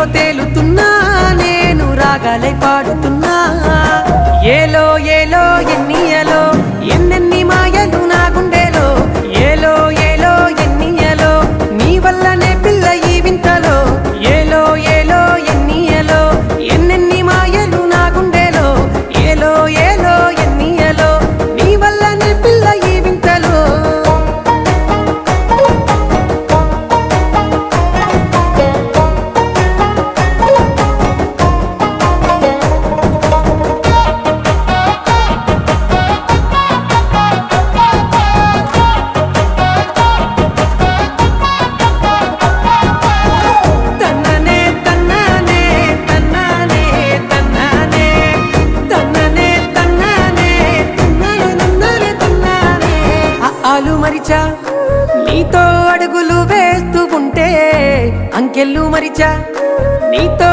నీలో తేలుతున్నా నేను రాగాలై పాడుతున్నా ఏలో ఏలో ఎన్నియలో ఎన్నెన్ని మాయలు నా గుండెలో ఏలో ఏలో ఎన్నియలో నీ వల్లనే పిల్ల ఈ వింతలో ఏలో ఏలో ఎన్నియలో ఎన్నెన్ని మాయలు నా గుండెలో ఏలో ఏలో ఎన్నియలో నీ వల్లనే పిల్ల ఈ వింతలో మరిచా నీతో అడుగులు వేస్తూ ఉంటే అంకెళ్ళు మరిచా నీతో